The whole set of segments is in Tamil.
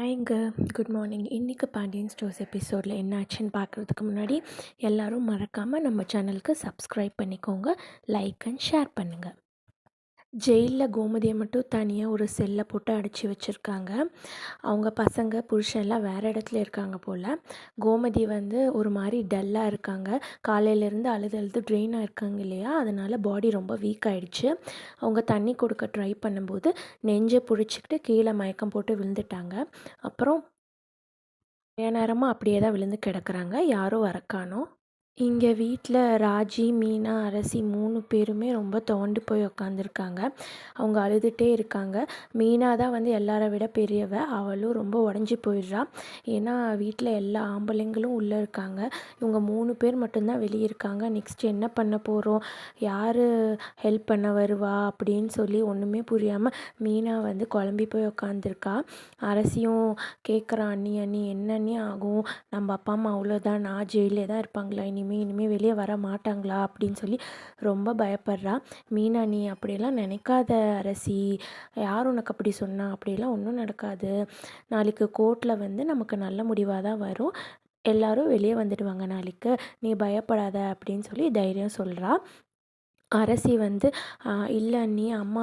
ஹாய்ங்க. Good morning. இன்றைக்கி பாண்டியன் ஸ்டோர்ஸ் எபிசோடில் என்ன ஆச்சுன்னு பார்க்குறதுக்கு முன்னாடி எல்லோரும் மறக்காமல் நம்ம சேனலுக்கு சப்ஸ்கிரைப் பண்ணிக்கோங்க, லைக் அண்ட் ஷேர் பண்ணுங்கள். ஜெயிலில் கோமதியை மட்டும் தனியாக ஒரு செல்லை போட்டு அடைச்சி வச்சுருக்காங்க. அவங்க பசங்க புருஷன்லாம் வேறு இடத்துல இருக்காங்க போல். கோமதி ஒரு மாதிரி டல்லாக இருக்காங்க. காலையிலேருந்து அழுது அழுது ட்ரெயின் ஆகிருக்காங்க இல்லையா, அதனால் பாடி ரொம்ப வீக் ஆகிடுச்சு. அவங்க தண்ணி கொடுக்க ட்ரை பண்ணும்போது நெஞ்சை பிடிச்சிக்கிட்டு கீழே மயக்கம் போட்டு விழுந்துட்டாங்க. அப்புறம் நிறைய நேரமாக அப்படியே தான் விழுந்து கிடக்குறாங்க. யாரும் வரக்கானோம். இங்கே வீட்டில் ராஜி, மீனா, அரசி 3 பேருமே ரொம்ப துவண்டு போய் உக்காந்துருக்காங்க. அவங்க அழுதுகிட்டே இருக்காங்க. மீனா தான் எல்லாரை விட பெரியவ. அவளும் ரொம்ப உடஞ்சி போயிடுறா. ஏன்னா வீட்டில் எல்லா ஆம்பளைங்களும் உள்ளே இருக்காங்க. இவங்க 3 பேர் மட்டும்தான் வெளியே இருக்காங்க. நெக்ஸ்ட் என்ன பண்ண போகிறோம், யார் ஹெல்ப் பண்ண வருவா அப்படின்னு சொல்லி ஒன்றுமே புரியாமல் மீனா குழம்பி போய் உக்காந்துருக்கா. அரசியும் கேட்குறா, அண்ணி அண்ணி என்ன அண்ணி ஆகும், நம்ம அப்பா அம்மா அவ்வளோதான், நான் ஜெயிலே தான் இருப்பாங்களா, இனிமேல் வெளியே வர மாட்டாங்களா அப்படின்னு சொல்லி ரொம்ப பயப்படுறா. மீனா, நீ அப்படியெல்லாம் நினைக்காத அரசி, யார் உனக்கு அப்படி சொன்னா, அப்படியெல்லாம் ஒன்றும் நடக்காது. நாளைக்கு கோர்ட்டில் நமக்கு நல்ல முடிவாக தான் வரும். எல்லோரும் வெளியே வந்துடுவாங்க நாளைக்கு, நீ பயப்படாத அப்படின்னு சொல்லி தைரியம் சொல்கிறா. அரசி இல்லை அண்ணி, அம்மா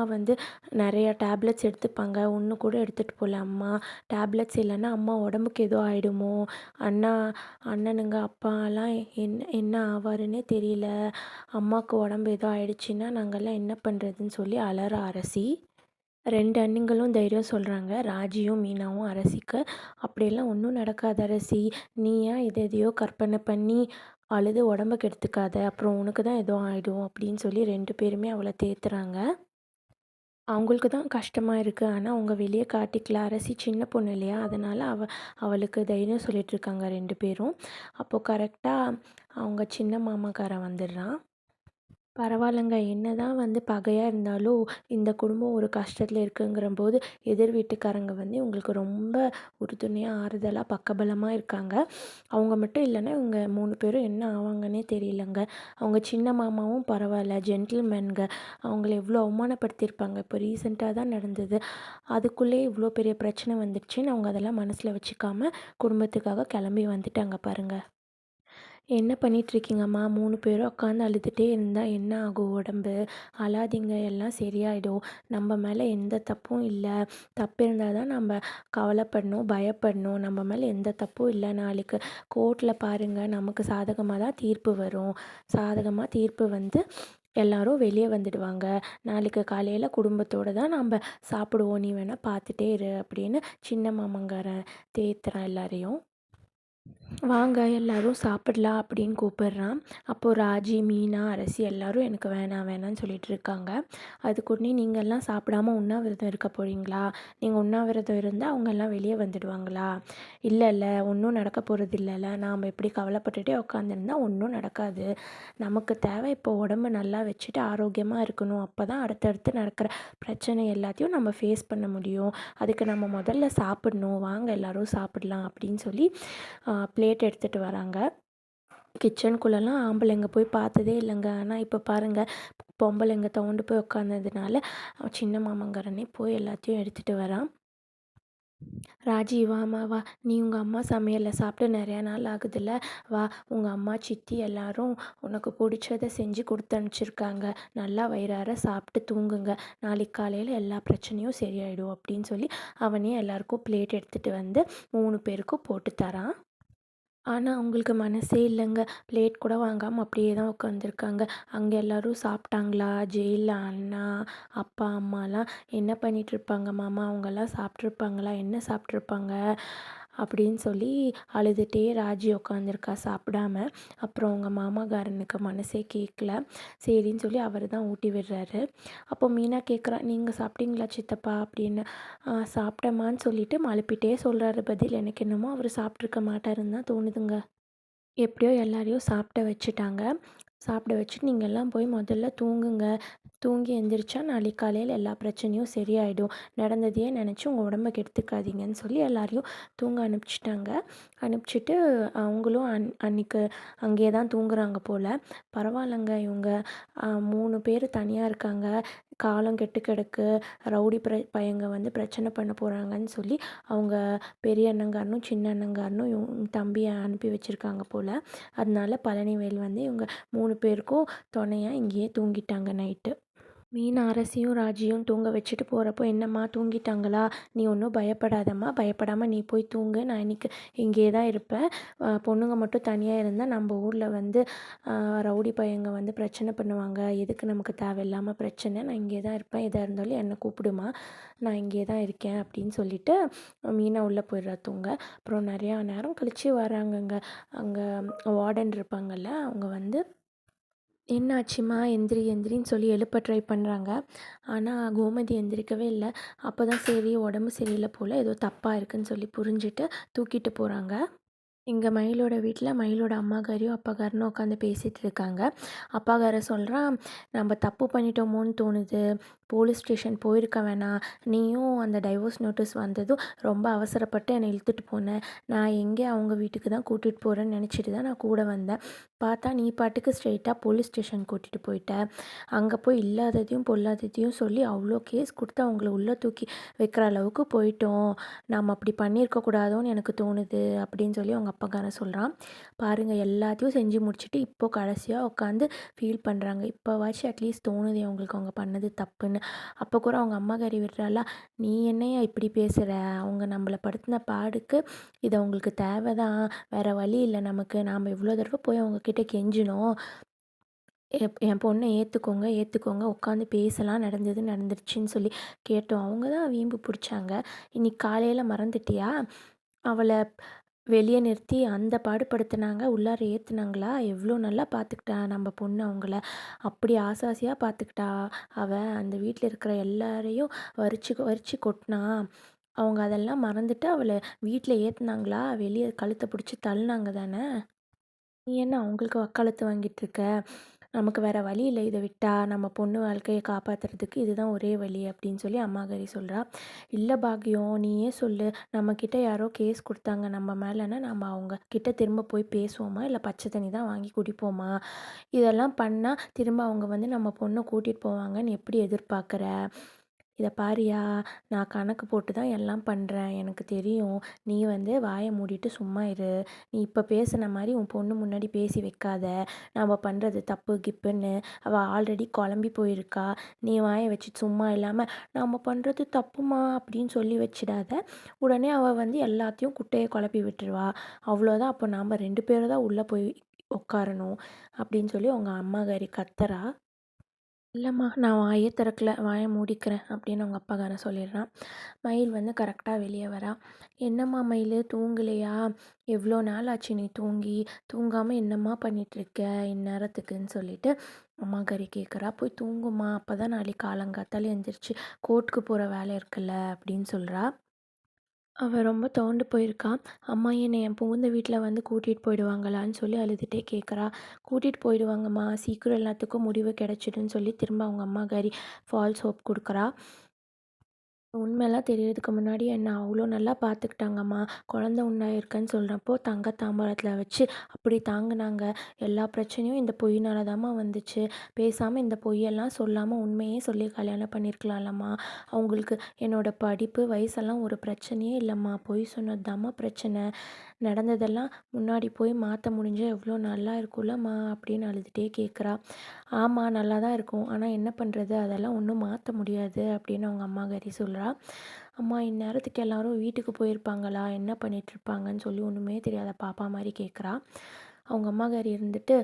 நிறையா டேப்லெட்ஸ் எடுத்துப்பாங்க, ஒன்று கூட எடுத்துகிட்டு போகல அம்மா. டேப்லெட்ஸ் இல்லைன்னா அம்மா உடம்புக்கு ஏதோ ஆகிடுமோ, அண்ணனுங்க அப்பாலாம் என்ன என்ன ஆவாருன்னே தெரியல, அம்மாவுக்கு உடம்பு ஏதோ ஆயிடுச்சுன்னா நாங்கள்லாம் என்ன பண்ணுறதுன்னு சொல்லி அலற அரசி. 2 அண்ணிங்களும் தைரியம் சொல்கிறாங்க, ராஜியும் மீனாவும் அரசிக்கு. அப்படியெல்லாம் ஒன்றும் நடக்காது அரசி, நீ ஏன் எதையோ கற்பனை பண்ணி அழுது உடம்ப கெடுத்துக்காத, அப்புறம் உனக்கு தான் எதுவும் ஆகிடும் அப்படின்னு சொல்லி 2 பேருமே அவளை தேத்துறாங்க. அவங்களுக்கு தான் கஷ்டமாக இருக்குது, ஆனால் அவங்க வெளியே காட்டிக்கல. அரசி சின்ன பொண்ணு இல்லையா, அதனால் அவளுக்கு தைரியம் சொல்லிகிட்ருக்காங்க 2 பேரும். அப்போது கரெக்டாக அவங்க சின்ன மாமாக்காரன் வந்துடுறான். பரவாயில்லங்க, என்ன தான் பகையாக இருந்தாலும் இந்த குடும்பம் ஒரு கஷ்டத்தில் இருக்குங்கிறம்போது எதிர் வீட்டுக்காரங்க உங்களுக்கு ரொம்ப உறுதுணையாக ஆறுதலாக பக்கபலமாக இருக்காங்க. அவங்க மட்டும் இல்லைன்னா இவங்க 3 பேரும் என்ன ஆவாங்கன்னே தெரியலங்க. அவங்க சின்ன மாமாவும் பரவாயில்ல, ஜென்டில்மேனுங்க. அவங்கள எவ்வளோ அவமானப்படுத்தியிருப்பாங்க. இப்போ ரீசெண்டாக தான் நடந்தது, அதுக்குள்ளே இவ்வளோ பெரிய பிரச்சனை வந்துடுச்சுன்னு அவங்க அதெல்லாம் மனசில் வச்சுக்காமல் குடும்பத்துக்காக கிளம்பி வந்துட்டாங்க பாருங்கள். என்ன பண்ணிகிட்ருக்கீங்கம்மா, 3 பேரும் உட்காந்து அழுதுகிட்டே இருந்தால் என்ன ஆகும் உடம்பு, அழாதீங்க, எல்லாம் சரியாயிடும். நம்ம மேலே எந்த தப்பும் இல்லை. தப்பு இருந்தால் தான் நம்ம கவலைப்படணும், பயப்படணும். நம்ம மேலே எந்த தப்பும் இல்லை. நாளைக்கு கோர்ட்டில் பாருங்கள், நமக்கு சாதகமாக தான் தீர்ப்பு வரும். சாதகமாக தீர்ப்பு எல்லோரும் வெளியே வந்துடுவாங்க. நாளைக்கு காலையில் குடும்பத்தோடு தான் நம்ம சாப்பிடுவோம், நீ வேணால் பார்த்துட்டே இரு அப்படின்னு சின்ன மாமங்காரன் தேத்துறான் எல்லாரையும். வாங்க எல்லோரும் சாப்பிடலாம் அப்படின்னு கூப்பிட்றான். அப்போது ராஜி, மீனா, அரசி எல்லோரும் எனக்கு வேணாம் வேணான்னு சொல்லிட்டு இருக்காங்க. அதுக்குடனே நீங்கள்லாம் சாப்பிடாம உண்ணாவிரதம் இருக்க போகிறீங்களா, நீங்கள் உண்ணாவிரதம் இருந்தால் அவங்கெல்லாம் வெளியே வந்துடுவாங்களா, இல்லை ஒன்றும் நடக்க போகிறது இல்லைல்ல, நாம் எப்படி கவலைப்பட்டுட்டே உட்காந்துருந்தா ஒன்றும் நடக்காது. நமக்கு தேவை இப்போ உடம்பு நல்லா வச்சுட்டு ஆரோக்கியமாக இருக்கணும். அப்போ தான் அடுத்தடுத்து நடக்கிற பிரச்சனை எல்லாத்தையும் நம்ம ஃபேஸ் பண்ண முடியும். அதுக்கு நம்ம முதல்ல சாப்பிடணும், வாங்க எல்லோரும் சாப்பிடலாம் அப்படின்னு சொல்லி பிளேட் எடுத்துகிட்டு வராங்க. கிச்சனுக்குள்ளெல்லாம் ஆம்பளைங்க போய் பார்த்ததே இல்லைங்க. ஆனால் இப்போ பாருங்கள், பொம்பளைங்க துவண்டு போய் உட்காந்ததுனால சின்ன மாமங்காரனே போய் எல்லாத்தையும் எடுத்துகிட்டு வரான். ராஜி, வாம்மா வா, நீ உங்கள் அம்மா சமையலில் சாப்பிட்டு நிறையா நாள் ஆகுதுல்ல, வா, உங்கள் அம்மா சித்தி எல்லாரும் உனக்கு பிடிச்சதை செஞ்சு கொடுத்து அனுப்பிச்சிருக்காங்க, நல்லா வயிறார சாப்பிட்டு தூங்குங்க, நாளைக்கு காலையில் எல்லா பிரச்சனையும் சரியாயிடும் அப்படின்னு சொல்லி அவனே எல்லாருக்கும் பிளேட் எடுத்துகிட்டு 3 பேருக்கும் போட்டு தரான். ஆனால் அவங்களுக்கு மனசே இல்லைங்க. பிளேட் கூட வாங்காமல் அப்படியே தான் உட்காந்துருக்காங்க. அங்கே எல்லோரும் சாப்பிட்டாங்களா, ஜெயிலில் அண்ணா, அப்பா, அம்மாலாம் என்ன பண்ணிகிட்ருப்பாங்க மாமா, அவங்கெல்லாம் சாப்பிட்ருப்பாங்களா, என்ன சாப்பிட்ருப்பாங்க அப்படின்னு சொல்லி அழுதுகிட்டே ராஜி உட்காந்துருக்கா சாப்பிடாம. அப்புறம் அவங்க மாமாக்காரனுக்கு மனசே கேட்கல, சரின்னு சொல்லி அவர் தான் ஊட்டி விடுறாரு. அப்போ மீனா கேட்குறா, நீங்கள் சாப்பிட்டீங்களா சித்தப்பா அப்படின்னு. சாப்பிட்டேம்மான்னு சொல்லிட்டு மழுப்பிட்டே சொல்கிறாரு பதில். எனக்கு என்னமோ அவர் சாப்பிட்ருக்க மாட்டாருன்னு தான் தோணுதுங்க. எப்படியோ எல்லாரையும் சாப்பிட வச்சுட்டாங்க. சாப்பிட வச்சுட்டு நீங்கள் எல்லாம் போய் முதல்ல தூங்குங்க. தூங்கி எந்திரிச்சா நாளைக்கு காலையில் எல்லா பிரச்சனையும் சரியாயிடும். நடந்ததையே நினச்சி உங்கள் உடம்ப கெடுத்துக்காதீங்கன்னு சொல்லி எல்லாரையும் தூங்க அனுப்பிச்சிட்டாங்க. அனுப்பிச்சிட்டு அவங்களும் அன்னைக்கு அங்கேயே தான் தூங்குறாங்க போல். பரவாயில்லங்க, இவங்க 3 பேர் தனியாக இருக்காங்க. காலம் கெட்டு கிடக்கு. ரவுடி பையங்க வந்து பிரச்சனை பண்ண போகிறாங்கன்னு சொல்லி அவங்க பெரிய அண்ணங்காரனும் சின்ன அண்ணங்காரனும் இவங்க தம்பியை அனுப்பி வச்சுருக்காங்க போல். அதனால பழனிவேல் வந்து இவங்க 3 பேருக்கும் துணையா இங்கேயே தூங்கிட்டாங்க நைட்டு. மீனா அரசியும் ராஜியும் தூங்க வச்சுட்டு போகிறப்போ, என்னம்மா தூங்கிட்டாங்களா? நீ ஒன்றும் பயப்படாதம்மா, பயப்படாமல் நீ போய் தூங்கு. நான் இன்னைக்கு இங்கேயே தான் இருப்பேன். பொண்ணுங்க மட்டும் தனியாக இருந்தால் நம்ம ஊரில் வந்து ரவுடி பையங்க வந்து பிரச்சனை பண்ணுவாங்க. எதுக்கு நமக்கு தேவையில்லாமல் பிரச்சனை? நான் இங்கே தான் இருப்பேன். எதாக இருந்தாலும் என்னை கூப்பிடுமா, நான் இங்கே தான் இருக்கேன் அப்படின்னு சொல்லிட்டு மீனா உள்ளே போயிடுறா தூங்க. அப்புறம் நிறையா நேரம் கழித்து வராங்கங்க. அங்கே வார்டன் இருப்பாங்கள்ல, அவங்க வந்து என்னாச்சும்மா, எந்திரி எந்திரின்னு சொல்லி எழுப்ப ட்ரை பண்ணுறாங்க. ஆனால் கோமதி எந்திரிக்கவே இல்லை. அப்போ தான் சரி, உடம்பு சரியில்லை போல், ஏதோ தப்பாக இருக்குன்னு சொல்லி புரிஞ்சுட்டு தூக்கிட்டு போகிறாங்க. இங்கே மயிலோட வீட்டில் மயிலோட அம்மாக்காரியும் அப்பாக்காரனும் உட்காந்து பேசிகிட்டு இருக்காங்க. அப்பாக்காரர் சொல்கிறான், நம்ம தப்பு பண்ணிட்டோமோன்னு தோணுது. போலீஸ் ஸ்டேஷன் போயிருக்க வேணாம். நீயும் அந்த டைவோர்ஸ் நோட்டீஸ் வந்ததும் ரொம்ப அவசரப்பட்டு என்னை இழுத்துட்டு போனேன். நான் எங்கே அவங்க வீட்டுக்கு தான் கூட்டிகிட்டு போகிறேன்னு நினச்சிட்டு தான் நான் கூட வந்தேன். பார்த்தா நீ பாட்டுக்கு ஸ்ட்ரெயிட்டாக போலீஸ் ஸ்டேஷன் கூட்டிகிட்டு போயிட்ட. அங்கே போய் இல்லாததையும் பொல்லாததையும் சொல்லி அவ்வளோ கேஸ் கொடுத்து அவங்கள உள்ளே தூக்கி வைக்கிற அளவுக்கு போயிட்டோம். நாம் அப்படி பண்ணியிருக்கக்கூடாதோன்னு எனக்கு தோணுது அப்படின்னு சொல்லி அவங்க அப்பாக்காரன் சொல்கிறான். பாருங்கள், எல்லாத்தையும் செஞ்சு முடிச்சுட்டு இப்போது கடைசியாக உட்காந்து ஃபீல் பண்ணுறாங்க. இப்போவாச்சும் அட்லீஸ்ட் தோணுது அவங்களுக்கு அவங்க பண்ணது தப்புன்னு. அப்போ கூட அவங்க அம்மாக்காரி விடுறாளா, நீ என்னையா இப்படி பேசுகிற? அவங்க நம்மளை படுத்தின பாடுக்கு இது அவங்களுக்கு தேவை தான். வேறு வழி இல்லை நமக்கு. நாம் இவ்வளோ தடவை போய் அவங்கக்கிட்ட கெஞ்சினோம். என் பொண்ணை ஏற்றுக்கோங்க ஏற்றுக்கோங்க, உட்காந்து பேசலாம், நடந்தது நடந்துருச்சுன்னு சொல்லி கேட்டோம். அவங்க தான் வீம்பு பிடிச்சாங்க. இன்னைக்கு காலையில் மறந்துட்டியா? அவளை வெளியே நிறுத்தி அந்த பாடுபடுத்துனாங்க, உள்ளார ஏற்றுனாங்களா? எவ்வளோ நல்லா பார்த்துக்கிட்டா நம்ம பொண்ணு அவங்கள. அப்படி ஆசாசியாக பார்த்துக்கிட்டா. அவள் அந்த வீட்டில் இருக்கிற எல்லாரையும் வரிச்சு வரிச்சு கொட்டினா. அவங்க அதெல்லாம் மறந்துட்டு அவளை வீட்டில் ஏற்றுனாங்களா? வெளியே கழுத்தை பிடிச்சி தள்ளினாங்க தானே. நீ என்ன அவங்களுக்கு வக்காலத்து வாங்கிட்டு இருக்க? நமக்கு வேற வழி இல்லை, இதை விட்டா நம்ம பொண்ணு வாழ்க்கையை காப்பாற்றுறதுக்கு இதுதான் ஒரே வழி அப்படின்னு சொல்லி அம்மாகாரி சொல்கிறா. இல்லை பாக்கியம், நீயே சொல்லு. நம்மக்கிட்ட யாரோ கேஸ் கொடுத்தாங்க நம்ம மேலேன்னா நம்ம அவங்க கிட்ட திரும்ப போய் பேசுவோமா, இல்லை பச்சை தண்ணி தான் வாங்கி குடிப்போமா? இதெல்லாம் பண்ணால் திரும்ப அவங்க வந்து நம்ம பொண்ணை கூட்டிகிட்டு போவாங்கன்னு எப்படி எதிர்பார்க்குற? இதை பாரியா, நான் கணக்கு போட்டு தான் எல்லாம் பண்ணுறேன். எனக்கு தெரியும். நீ வந்து வாயை மூடிட்டு சும்மா இரு. நீ இப்போ பேசுன மாதிரி உன் பொண்ணு முன்னாடி பேசி வைக்காத. நம்ம பண்ணுறது தப்பு கிப்புன்னு. அவள் ஆல்ரெடி குழம்பி போயிருக்கா. நீ வாயை வச்சு சும்மா இல்லாமல் நம்ம பண்ணுறது தப்புமா அப்படின்னு சொல்லி வச்சிடாத. உடனே அவள் வந்து எல்லாத்தையும் குட்டையை குழப்பி விட்டுருவா. அவ்வளோதான். அப்போ நாம் 2 பேரும் தான் உள்ளே போய் உட்காரணும் அப்படின்னு சொல்லி உங்கள் அம்மாகாரி கத்துறா. இல்லைம்மா, நான் வாயே திறக்கல, வாயை மூடிக்கிறேன் அப்படின்னு அவங்க அப்பாக்காரன் சொல்லிடுறான். மயில் வந்து கரெக்டாக வெளியே வரா. என்னம்மா மயில், தூங்கலையா? எவ்வளோ நாள் ஆச்சு நீ தூங்கி? தூங்காமல் என்னம்மா பண்ணிகிட்ருக்க இந்நேரத்துக்குன்னு சொல்லிட்டு அம்மாக்காரி கேட்குறா. போய் தூங்குமா, அப்போ தான் நாளைக்கு காலங்காத்தால எழுந்திரிச்சு கோர்ட்டுக்கு போகிற வேலை இருக்குல்ல அப்படின்னு சொல்கிறா. அவ ரொம்ப துவண்டு போயிருக்கா. அம்மா என்னை என் புகுந்த வீட்டில் வந்து கூட்டிகிட்டு போயிடுவாங்களான்னு சொல்லி அழுதுகிட்டே கேட்குறா. கூட்டிகிட்டு போயிடுவாங்கம்மா, சீக்கிரம் எல்லாத்துக்கும் முடிவு கிடச்சிடுன்னு சொல்லி திரும்ப அவங்க அம்மாக்காரி ஃபால்ஸ் ஹோப் கொடுக்குறா. உண்மையெல்லாம் தெரியறதுக்கு முன்னாடி என்னை அவ்வளோ நல்லா பார்த்துக்கிட்டாங்கம்மா. குழந்த உண்டாயிருக்கேன்னு சொல்கிறப்போ தங்க தாம்பாளத்தில் வச்சு அப்படி தாங்குனாங்க. எல்லா பிரச்சனையும் இந்த பொய்யினால தாம்மா வந்துச்சு. பேசாமல் இந்த பொய்யெல்லாம் சொல்லாமல் உண்மையே சொல்லி கல்யாணம் பண்ணியிருக்கலாம்லம்மா. அவங்களுக்கு என்னோடய படிப்பு வயசெல்லாம் ஒரு பிரச்சனையே இல்லைம்மா. பொய் சொன்னது தாம்மா பிரச்சனை. நடந்ததெல்லாம் முன்னாடி போய் மாற்ற முடிஞ்சால் எவ்வளோ நல்லா இருக்கும்லம்மா அப்படின்னு அழுதுகிட்டே கேட்குறா. ஆமாம், நல்லா தான் இருக்கும். ஆனால் என்ன பண்ணுறது, அதெல்லாம் ஒன்றும் மாற்ற முடியாது அப்படின்னு அவங்க அம்மாக்காரி சொல்கிறா. அம்மா, இந்நேரத்துக்கு எல்லாரும் வீட்டுக்கு போயிருப்பாங்களா, என்ன பண்ணிகிட்ருப்பாங்கன்னு சொல்லி ஒன்றுமே தெரியாத பாப்பா மாதிரி கேட்குறா. அவங்க அம்மாக்காரி இருந்துட்டு,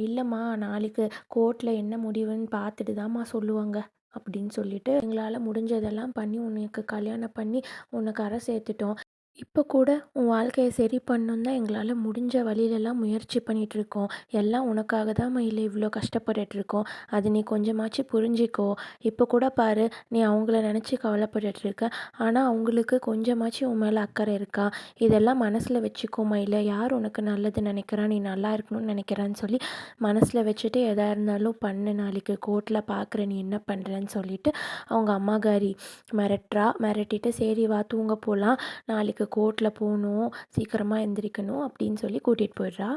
இல்லைம்மா, நாளைக்கு கோர்ட்டில் என்ன முடிவுன்னு பார்த்துட்டு தாம்மா சொல்லுவாங்க அப்படின்னு சொல்லிட்டு, எங்களால் முடிஞ்சதெல்லாம் பண்ணி உனக்கு கல்யாணம் பண்ணி உன்னை கரை சேர்த்துட்டோம். இப்போ கூட உன் வாழ்க்கைய சரி பண்ணணுன்னு தான் எங்களால முடிஞ்ச வழியிலலாம் முயற்சி பண்ணிகிட்ருக்கோம். எல்லாம் உனக்காக தான் மயிலு இவ்வளோ கஷ்டப்பட்டுட்ருக்கோம். அது நீ கொஞ்சமாச்சும் புரிஞ்சிக்கோ. இப்போ கூட பாரு, நீ அவங்கள நினச்சி கவலைப்பட்டுட்ருக்க. ஆனா அவங்களுக்கு கொஞ்சமாச்சும் உன் மேல அக்கறை இருக்கா? இதெல்லாம் மனசில வச்சுக்கோ மயிலு. யார் உனக்கு நல்லது நினைக்கிறா? நீ நல்லா இருக்கணும்னு நினைக்கிறான்னு சொல்லி மனசில வச்சுட்டு எதா இருந்தாலும் பண்ணு. நாளைக்கு கோர்ட்ல பார்க்குறேன் நீ என்ன பண்ணுறன்னு சொல்லிட்டு அவங்க அம்மாகாரி மிரட்டுறா. மிரட்டிட்டு சரி வா தூங்க போலாம். நாளைக்கு கோர்ட்ல போணும், சீக்கிரமா எந்திரிக்கணும் அப்படின்னு சொல்லி கூட்டிட்டு போயிடுறா.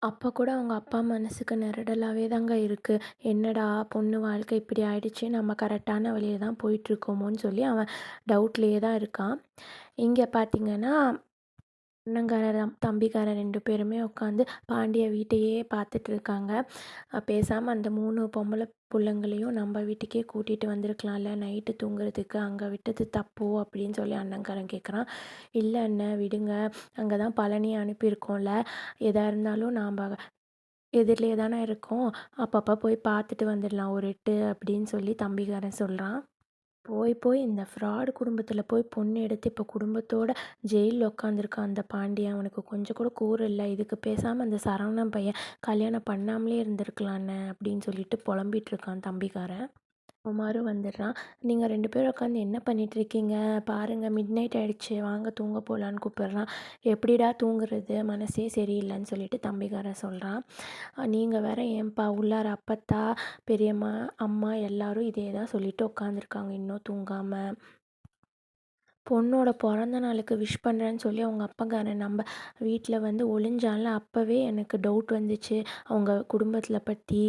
அப்போ கூட அவங்க அப்பா மனசுக்கு நெருடலாவே தாங்க இருக்கு. என்னடா பொண்ணு வாழ்க்கை இப்படி ஆயிடுச்சு. நம்ம கரெக்டான வழியில தான் போயிட்டுருக்கோமோன்னு சொல்லி அவன் டவுட்லேயே தான் இருக்கான். இங்க பார்த்தீங்கன்னா அண்ணங்காரர், தம்பிக்காரர் 2 பேருமே உட்காந்து பாண்டிய வீட்டையே பார்த்துட்டு இருக்காங்க. பேசாம அந்த 3 பொம்பள புள்ளைங்களையும் நம்ம வீட்டுக்கே கூட்டிட்டு வந்திருக்கலாம்ல, நைட்டு தூங்குறதுக்கு. அங்க விட்டது தப்போ? அப்படின்னு சொல்லி அண்ணங்காரன் கேட்குறான். இல்ல அண்ணன் விடுங்க. அங்க தான் பழனிய அனுப்பியிருக்கோம்ல. எதா இருந்தாலும் நாம எதிர்லயே தானே இருக்கோம். அப்பப்ப போய் பார்த்துட்டு வந்துடலாம் ஒரு எட்டு அப்படின்னு சொல்லி தம்பிக்காரன் சொல்றான். போய் இந்த ஃப்ராடு குடும்பத்தில போய் பொண்ணு எடுத்து இப்போ குடும்பத்தோட ஜெயில்ல உட்காந்துருக்கான் அந்த பாண்டியன். அவனுக்கு கொஞ்சம் கூட கூறு இல்ல. இதுக்கு பேசாம அந்த சரவணன் பையன் கல்யாணம் பண்ணாமலே இருந்திருக்கலான்னு அப்படின்னு சொல்லிட்டு புலம்பிட்டு இருக்கான் தம்பிக்காரன். குமாரும் வந்துடுறான். நீங்க 2 பேரும் உட்காந்து என்ன பண்ணிட்டுருக்கீங்க? பாருங்க மிட் நைட் ஆயிடுச்சு. வாங்க தூங்க போலான்னு கூப்பிடுறான். எப்படிடா தூங்குறது? மனசே சரியில்லன்னு சொல்லிட்டு தம்பிக்காரன் சொல்றான். நீங்க வேற ஏன்பா உள்ளார அப்பத்தா, பெரியம்மா, அம்மா எல்லாரும் இதே தான் சொல்லிட்டு உட்காந்துருக்காங்க இன்னும் தூங்காம. பொண்ணோட பிறந்த நாளுக்கு விஷ் பண்ணுறேன்னு சொல்லி அவங்க அப்பங்காரன் நம்ம வீட்டில் வந்து ஒளிஞ்சான்ல. அப்போவே எனக்கு டவுட் வந்துச்சு அவங்க குடும்பத்தில் பற்றி.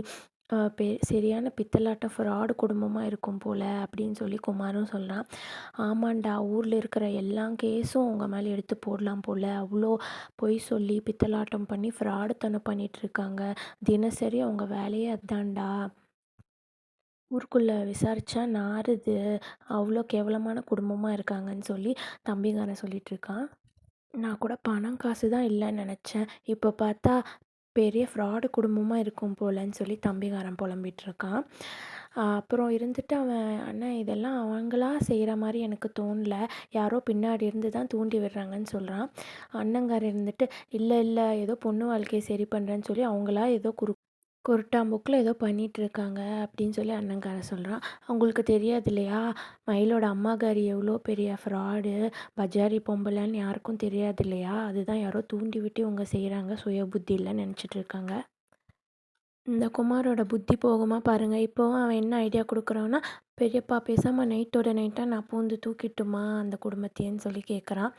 சரியான பித்தலாட்டம் ஃப்ராடு குடும்பமாக இருக்கும் போல் அப்படின்னு சொல்லி குமாரும் சொல்கிறான். ஆமாண்டா, ஊரில் இருக்கிற எல்லா கேஸும் உங்கள் மேலே எடுத்து போடலாம் போல். அவ்வளோ பொய் சொல்லி பித்தலாட்டம் பண்ணி ஃப்ராடுத்தனம் பண்ணிகிட்ருக்காங்க. தினசரி அவங்க வேலையே அதான்டா. ஊருக்குள்ளே விசாரிச்சா நாறுது. அவ்வளோ கேவலமான குடும்பமாக இருக்காங்கன்னு சொல்லி தம்பிக்காரன் சொல்லிகிட்ருக்கான். நான் கூட பணம் காசு தான் இல்லைன்னு நெனச்சேன். இப்போ பார்த்தா பெரிய ஃப்ராடு குடும்பமாக இருக்கும் போலன்னு சொல்லி தம்பிக்காரன் புலம்பிகிட்ருக்கான். அப்புறம் இருந்துட்டு அவன் அண்ணன் இதெல்லாம் அவங்களா செய்கிற மாரி எனக்கு தோணல. யாரோ பின்னாடி இருந்து தான் தூண்டி விடுறாங்கன்னு சொல்கிறான். அண்ணங்காரன் இருந்துட்டு இல்ல ஏதோ பொண்ணு வாழ்க்கைய சரி பண்ணுறேன்னு சொல்லி அவங்களா ஏதோ குருட்டாம்போக்கில் ஏதோ பண்ணிகிட்ருக்காங்க அப்படின்னு சொல்லி அண்ணங்காரன் சொல்கிறான். அவங்களுக்கு தெரியாது இல்லையா? மயிலோட அம்மாகாரி எவ்வளோ பெரிய ஃப்ராடு, பஜாரி பொம்பளைன்னு யாருக்கும் தெரியாது இல்லையா? அதுதான் யாரோ தூண்டி விட்டு இவங்க செய்கிறாங்க. சுய புத்தி இல்லைன்னு நினச்சிட்டு இருக்காங்க. இந்த குமாரோட புத்தி போகுமா பாருங்க. இப்போவும் அவன் என்ன ஐடியா குடுக்குறான்னா, பெரியப்பா பேசாம நைட்டோட நைட்டா நான் பூந்து தூக்கிட்டுமா அந்த குடும்பத்தையேன்னு சொல்லி கேட்குறான்.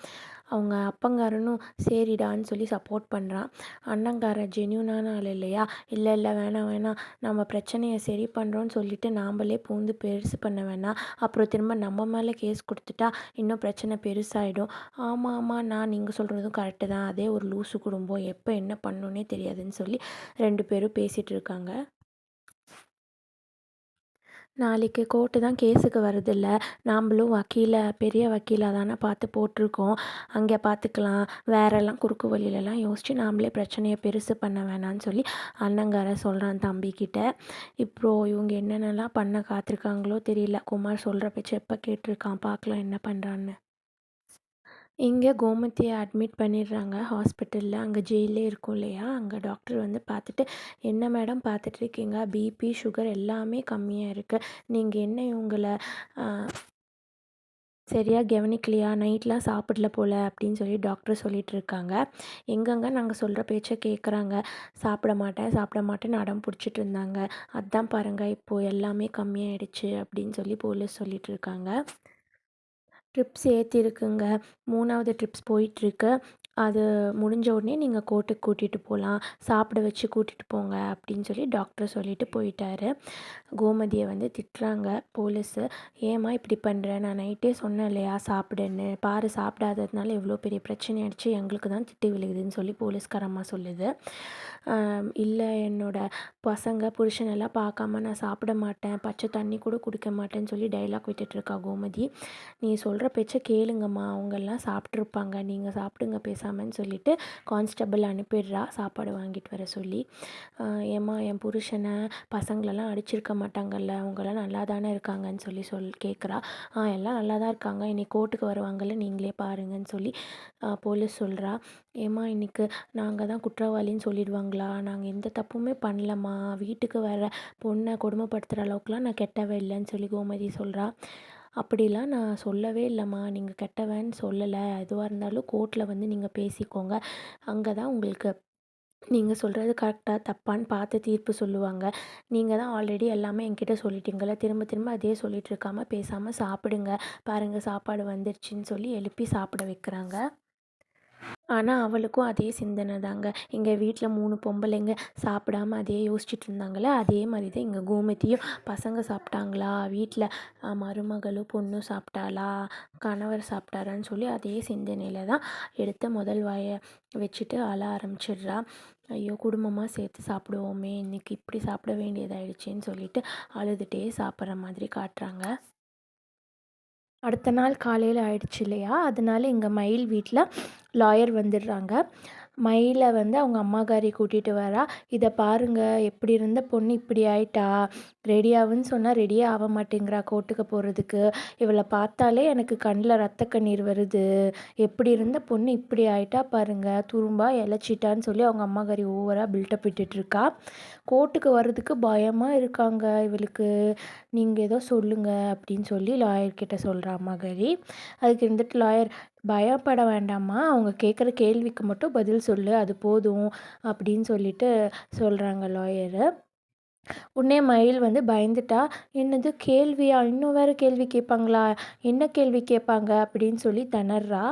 அவங்க அப்பங்காரனும் சரிடான்னு சொல்லி சப்போர்ட் பண்ணுறான். அண்ணங்காரன் ஜென்யூனான ஆள் இல்லையா? இல்ல வேணாம். நம்ம பிரச்சனைய சரி பண்ணுறோன்னு சொல்லிட்டு நாமளே பூந்து பெருசு பண்ண வேணாம். அப்புறம் திரும்ப நம்ம மேலே கேஸ் குடுத்துட்டா இன்னும் பிரச்சனை பெருசாயிடும். ஆமா நீங்க சொல்கிறதும் கரெக்டு தான். அதே ஒரு லூசு குடும்பம். எப்போ என்ன பண்ணுன்னே தெரியாதுன்னு சொல்லி 2 பேரும் பேசிட்டு இருக்காங்க. நாளைக்கு கோர்ட்டு தான் கேஸுக்கு வருதுல்ல. நாம்பளும் பெரிய வக்கீலா தானே பார்த்து போட்டிருக்கோம். அங்கே பார்த்துக்கலாம். வேறெல்லாம் குறுக்கு வழியிலலாம் யோசிச்சு நாமளே பிரச்சனைய பெருசு பண்ண வேணான்னு சொல்லி அண்ணங்காரன் சொல்கிறான் தம்பிக்கிட்ட. இப்போ இவங்க என்னென்னலாம் பண்ண காத்திருக்காங்களோ தெரியல. குமார் சொல்கிற பேச்ச எப்போ கேட்டிருக்கான். பார்க்கலாம் என்ன பண்ணுறான்னு. இங்கே கோமதிய அட்மிட் பண்ணிடுறாங்க ஹாஸ்பிட்டலில். அங்கே ஜெயிலே இருக்கும் இல்லையா? அங்கே டாக்டர் வந்து பார்த்துட்டு, "என்ன மேடம் பார்த்துட்ருக்கீங்க? பிபி, சுகர் எல்லாமே கம்மியாக இருக்குது. நீங்கள் என்ன இவங்கள அ சரியா கவனிக்கலையா? நைட்லாம் சாப்பிடல போல" அப்படின்னு சொல்லி டாக்டர் சொல்லிகிட்ருக்காங்க. எங்கங்க நாங்கள் சொல்கிற பேச்ச கேட்குறாங்க. சாப்பிட மாட்டேன்னு அடம் பிடிச்சிட்டு இருந்தாங்க. அதான் பாருங்க இப்போது எல்லாமே கம்மியாயிடுச்சு அப்படின்னு சொல்லி போலீஸ் சொல்லிகிட்ருக்காங்க. ட்ரிப்ஸ் ஏற்றிருக்குங்க. 3வது ட்ரிப்ஸ் போயிட்டுருக்கு. அது முடிஞ்ச உடனே நீங்கள் கோர்ட்டுக்கு கூட்டிகிட்டு போகலாம். சாப்பிட வச்சு கூட்டிகிட்டு போங்க அப்படின்னு சொல்லி டாக்டர் சொல்லிட்டு போயிட்டாரு. கோமதியை வந்து திட்டுறாங்க போலீஸு. ஏம்மா இப்படி பண்ணுற? நான் நைட்டே சொன்னேன் இல்லையா சாப்பிடுன்னு. பாரு சாப்பிடாததுனால எவ்வளோ பெரிய பிரச்சனை ஆயிடுச்சு. எங்களுக்கு தான் திட்டு விழுகுதுன்னு சொல்லி போலீஸ்காரம்மா சொல்லுது. இல்லை என்னோட பசங்க புருஷனெல்லாம் பார்க்காம நான் சாப்பிட மாட்டேன். பச்சை தண்ணி கூட குடிக்க மாட்டேன்னு சொல்லி டைலாக் விட்டுட்ருக்கா கோமதி. நீ சொல்கிற பேச்ச கேளுங்கம்மா. அவங்கெல்லாம் சாப்பிட்ருப்பாங்க. நீங்கள் சாப்பிடுங்க பேசாம பேசாமன்னு சொல்லிட்டு கான்ஸ்டபிள் அனுப்பிடுறா சாப்பாடு வாங்கிட்டு வர சொல்லி. ஏம்மா என் புருஷனை பசங்களெல்லாம் அடிச்சிருக்க மாட்டாங்கல்ல, அவங்கெல்லாம் நல்லா தானே இருக்காங்கன்னு சொல்லி கேட்குறா. எல்லாம் நல்லா தான் இருக்காங்க, இன்னைக்கு கோர்ட்டுக்கு வருவாங்கல்ல, நீங்களே பாருங்கன்னு சொல்லி போலீஸ் சொல்கிறா. ஏம்மா இன்னைக்கு நாங்கள் தான் குற்றவாளின்னு சொல்லிடுவாங்களா, நாங்கள் எந்த தப்புமே பண்ணலம்மா, வீட்டுக்கு வர பொண்ணை கொடுமைப்படுத்துகிற அளவுக்குலாம் நான் கெட்டவே இல்லைன்னு சொல்லி கோமதி சொல்கிறா. அப்படிலாம் நான் சொல்லவே இல்லைம்மா, நீங்கள் கெட்டவன்னு சொல்லலை, எதுவாக இருந்தாலும் கோர்ட்டில் வந்து நீங்கள் பேசிக்கோங்க, அங்கே தான் உங்களுக்கு நீங்கள் சொல்கிறது கரெக்டாக தப்பான்னு பார்த்து தீர்ப்பு சொல்லுவாங்க. நீங்கள் தான் ஆல்ரெடி எல்லாமே என்கிட்ட சொல்லிட்டீங்களே, திரும்ப திரும்ப அதே சொல்லிட்டு இருக்காம பேசாமல் சாப்பிடுங்க, பாருங்கள் சாப்பாடு வந்துருச்சுன்னு சொல்லி எழுப்பி சாப்பிட வைக்கிறாங்க. ஆனால் அவளுக்கும் அதே சிந்தனை தாங்க. எங்கள் வீட்டில் 3 பொம்பளைங்க சாப்பிடாம அதே யோசிச்சுட்டு இருந்தாங்களே, அதே மாதிரி தான் எங்கள் கோமதியும் பசங்க சாப்பிட்டாங்களா, வீட்டில் மருமகளும் பொண்ணும் சாப்பிட்டாளா, கணவர் சாப்பிட்டாரான்னு சொல்லி அதே சிந்தனையில் தான் எடுத்த முதல் வாயை வச்சுட்டு அழ ஆரம்பிச்சிடுறா. ஐயோ குடும்பமாக சேர்த்து சாப்பிடுவோமே, இன்றைக்கி இப்படி சாப்பிட வேண்டியதாயிடுச்சேன்னு சொல்லிட்டு அழுதுகிட்டே சாப்பிட்ற மாதிரி காட்டுறாங்க. அடுத்த நாள் காலையில் ஆயிடுச்சு இல்லையா, அதனால எங்கள் மயில் வீட்டில் லாயர் வந்துடுறாங்க. மயிலை வந்து அவங்க அம்மாக்காரி கூட்டிகிட்டு வரா. இதை பாருங்கள், எப்படி இருந்த பொண்ணு இப்படி ஆயிட்டா, ரெடியாகுன்னு சொன்னால் ரெடியே ஆக மாட்டேங்கிறா கோர்ட்டுக்கு போகிறதுக்கு, இவளை பார்த்தாலே எனக்கு கண்ணில் ரத்த கண்ணீர் வருது, எப்படி இருந்த பொண்ணு இப்படி ஆயிட்டா பாருங்கள், துரும்பா இழைச்சிட்டான்னு சொல்லி அவங்க அம்மாக்காரி ஓவராக பில்டப் விட்டுட்ருக்கா. கோர்ட்டுக்கு வர்றதுக்கு பயமாக இருக்காங்க இவளுக்கு, நீங்கள் ஏதோ சொல்லுங்கள் அப்படின்னு சொல்லி லாயர்கிட்ட சொல்கிறா அம்மாக்காரி. அதுக்கு இருந்துட்டு லாயர், பயப்பட வேண்டாம்மா, அவங்க கேட்குற கேள்விக்கு மட்டும் பதில் சொல்லு, அது போதும் அப்படின்னு சொல்லிட்டு சொல்கிறாங்க லாயரு. உடனே மயில் வந்து பயந்துட்டா. என்னது கேள்வியா, இன்னும் வேறு கேள்வி கேட்பாங்களா, என்ன கேள்வி கேட்பாங்க அப்படின்னு சொல்லி திணறா.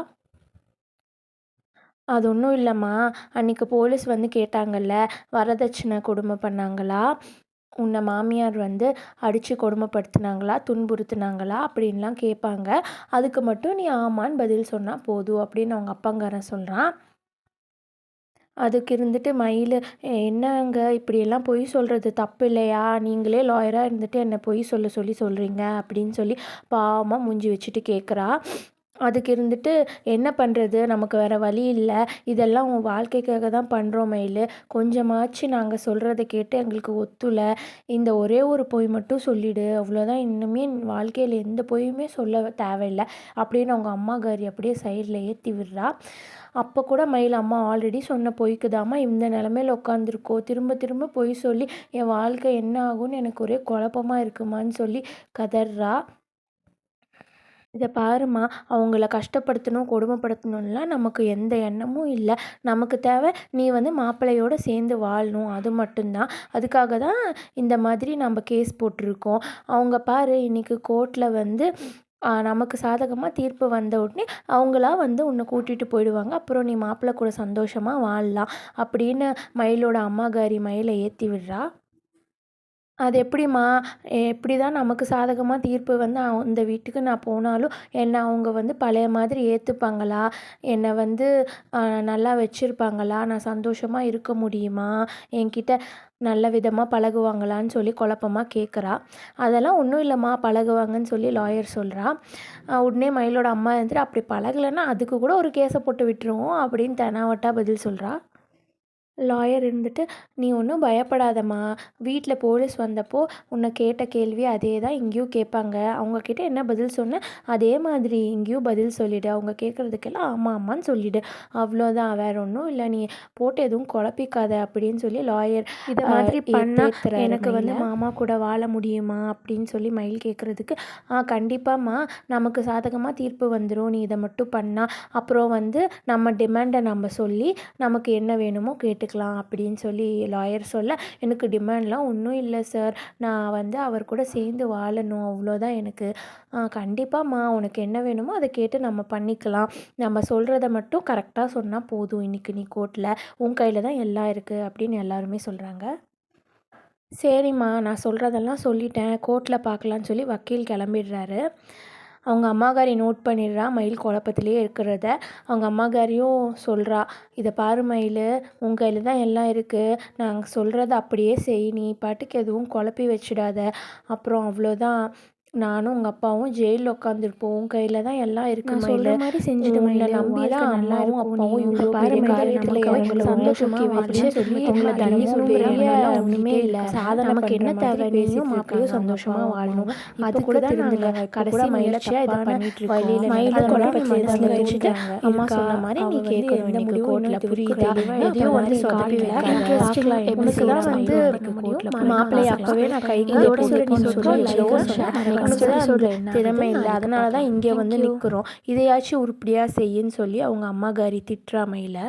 அது ஒன்றும் இல்லைம்மா, அன்றைக்கி போலீஸ் வந்து கேட்டாங்கல்ல, வரதட்சணை கொடுமை பண்ணாங்களா, உன்னை மாமியார் வந்து அடித்து கொடுமைப்படுத்தினாங்களா, துன்புறுத்துனாங்களா அப்படின்லாம் கேட்பாங்க, அதுக்கு மட்டும் நீ ஆமான்னு பதில் சொன்னால் போதும் அப்படின்னு அவங்க அப்பங்காரன் சொல்கிறான். அதுக்கு இருந்துட்டு மயில், என்னங்க இப்படியெல்லாம் பொய் சொல்கிறது தப்பு இல்லையா, நீங்களே லாயராக இருந்துட்டு என்னை பொய் சொல்லி சொல்கிறீங்க அப்படின்னு சொல்லி பாவமாக மூஞ்சி வச்சுட்டு கேட்குறா. அதுக்கு இருந்துட்டு, என்ன பண்ணுறது, நமக்கு வேறு வழி இல்லை, இதெல்லாம் உன் வாழ்க்கைக்காக தான் பண்ணுறோம் மயில், கொஞ்சமாச்சு நாங்கள் சொல்கிறத கேட்டு எங்களுக்கு ஒத்துலை, இந்த ஒரே ஒரு பொய் மட்டும் சொல்லிவிடு, அவ்வளோதான், இன்னுமே வாழ்க்கையில் எந்த பொய்யுமே சொல்ல தேவையில்லை அப்படின்னு அவங்க அம்மாக்காரி அப்படியே சைடில் ஏற்றி விடுறா. அப்போ கூட மயில், அம்மா ஆல்ரெடி சொன்ன பொய்க்கு தாம்மா இந்த நிலமையில உட்காந்துருக்கோம், திரும்ப திரும்ப பொய் சொல்லி என் வாழ்க்கை என்ன ஆகும்னு எனக்கு ஒரே குழப்பமாக இருக்குமான்னு சொல்லி கதறா. இதை பாரும்மா, அவங்கள கஷ்டப்படுத்தணும் கொடுமைப்படுத்தணும்லாம் நமக்கு எந்த எண்ணமும் இல்லை, நமக்கு தேவை நீ வந்து மாப்பிள்ளையோடு சேர்ந்து வாழணும், அது மட்டும்தான், அதுக்காக தான் இந்த மாதிரி நம்ம கேஸ் போட்டிருக்கோம். அவங்க பாரு இன்றைக்கி கோர்ட்டில் வந்து நமக்கு சாதகமாக தீர்ப்பு வந்த உடனே அவங்களா வந்து உன்னை கூட்டிகிட்டு போயிடுவாங்க, அப்புறம் நீ மாப்பிள்ளை கூட சந்தோஷமாக வாழலாம் அப்படின்னு மயிலோட அம்மாக்காரி மயிலை ஏற்றி விடுறா. அது எப்படிம்மா, எப்படி தான் நமக்கு சாதகமாக தீர்ப்பு வந்து அந்த வீட்டுக்கு நான் போனாலும் என்னை அவங்க வந்து பழைய மாதிரி ஏற்றுப்பாங்களா, என்னை வந்து நல்லா வச்சுருப்பாங்களா, நான் சந்தோஷமாக இருக்க முடியுமா, என்கிட்ட நல்ல விதமாக பழகுவாங்களான்னு சொல்லி குழப்பமாக கேட்குறா. அதெல்லாம் ஒன்றும் இல்லைம்மா, பழகுவாங்கன்னு சொல்லி லாயர் சொல்கிறா. உடனே மயிலோட அம்மா இருந்துட்டு, அப்படி பழகலைன்னா அதுக்கு கூட ஒரு கேஸை போட்டு விட்டுருவோம் அப்படின்னு தெனாவட்டா பதில் சொல்கிறா. லாயர் இருந்துட்டு, நீ ஒன்றும் பயப்படாதம்மா, வீட்டில் போலீஸ் வந்தப்போ உன்னை கேட்ட கேள்வி அதே தான் இங்கேயும் கேட்பாங்க, அவங்கக்கிட்ட என்ன பதில் சொன்ன அதே மாதிரி இங்கேயும் பதில் சொல்லிவிடு, அவங்க கேட்குறதுக்கெல்லாம் ஆமாம் ஆமான்னு சொல்லிவிடு, அவ்வளோதான், வேறு ஒன்றும் இல்லை, நீ போட்டு எதுவும் குழப்பிக்காத அப்படின்னு சொல்லி லாயர் இதை மாதிரி பண்ணால் எனக்கு வந்து மாமா கூட வாழ முடியுமா அப்படின்னு சொல்லி மயில் கேட்குறதுக்கு, கண்டிப்பாம்மா, நமக்கு சாதகமாக தீர்ப்பு வந்துடும், நீ இதை மட்டும் பண்ணால், அப்புறம் வந்து நம்ம டிமாண்டை நம்ம சொல்லி நமக்கு என்ன வேணுமோ கேட்டுக்கலாம் அப்படின்னு சொல்லி லாயர் சொல்ல, எனக்கு டிமாண்ட்லாம் ஒன்றும் இல்லை சார், நான் வந்து அவர் கூட சேர்ந்து வாழணும், அவ்வளோதான் எனக்கு, கண்டிப்பாம்மா உனக்கு என்ன வேணுமோ அதை கேட்டு நம்ம பண்ணிக்கலாம், நம்ம சொல்கிறத மட்டும் கரெக்டாக சொன்னால் போதும், இன்றைக்கி நீ கோர்ட்டில் உன் கையில் தான் எல்லாம் இருக்குது அப்படின்னு எல்லாருமே சொல்கிறாங்க. சரிம்மா, நான் சொல்கிறதெல்லாம் சொல்லிட்டேன், கோர்ட்டில் பார்க்கலான்னு சொல்லி வக்கீல் கிளம்பிடுறாரு. அவங்க அம்மாக்காரி நோட் பண்ணிடுறா மயில் குழப்பத்திலே இருக்கிறத. அவங்க அம்மாக்காரியும் சொல்கிறா, இதை பாரு மயில், உன் கையில் தான் எல்லாம் இருக்குது, நாங்கள் சொல்கிறத அப்படியே செய், நீ பாட்டுக்கு எதுவும் குழப்பி வச்சிடாத, அப்புறம் அவ்வளோதான், நானும் உங்கள் அப்பாவும் ஜெயிலில் உட்காந்துருப்போம். உன் கையில் தான் எல்லாம் இருக்கு நான் மயிலு. சொல்கிற மாதிரி செஞ்சுட்டு உன்னை மயிலு, நம்பி வாழ்க்கை தான் நல்லா அம்மாவும் இருக்கும், நீ அப்பாவும் இவ்வளோ இவ்வளோ பாரு பெரிய மயிலு, காரியத்தில் நமக்கு இவங்களை சந்தோஷமா தூக்கி வாழு வச்சு சொல்லி உங்களை தண்ணி என்னமோ பெரிய ஒன்றுமே இல்லை, சாதனை நமக்கு என்ன பண்ணுற தேவை, மாதிரி நீயும் மாப்பிள்ளையும் பேசிட்டு சந்தோஷமா இருக்காங்க வாழணும். அம்மாவும். இப்போ அதுக்கு கூட தான் நாங்கள் திருந்துங்க, இப்போ கூட கடைசி முயற்சியாக இதை தப்பான பண்ணிட்டு இருக்கோம். வழியில் மயிலு குழப்பத்தை மனசில் வச்சுட்டு அம்மா இருக்கா. சொன்ன மாதிரி நீ அவள் வந்து கேட்கணும். எந்த எனக்கு முடிவும் கோர்ட்டில் இன்னும் புரியுதா? தெளிவாக எதையும் வந்து நீ சொதப்பி காட்டல. வைக்காத. பார்க்கலாம் எப்படி உனக்கு தான் செய்யலாம் வந்து முடியும். மாப்பிள்ளையை அப்பவே நான் கை இதோட சொல்லி சொல்லிட்டு எவ்வளவோ சொன்னேன். உனக்கு தான் அந்த திறமை இல்லை, நான் அதனால தான் இங்கே வந்து நிற்கிறோம். இதையாச்சும் உருப்படியாக செய்யுன்னு சொல்லி அவங்க அம்மா காரி திட்டுறா மயில.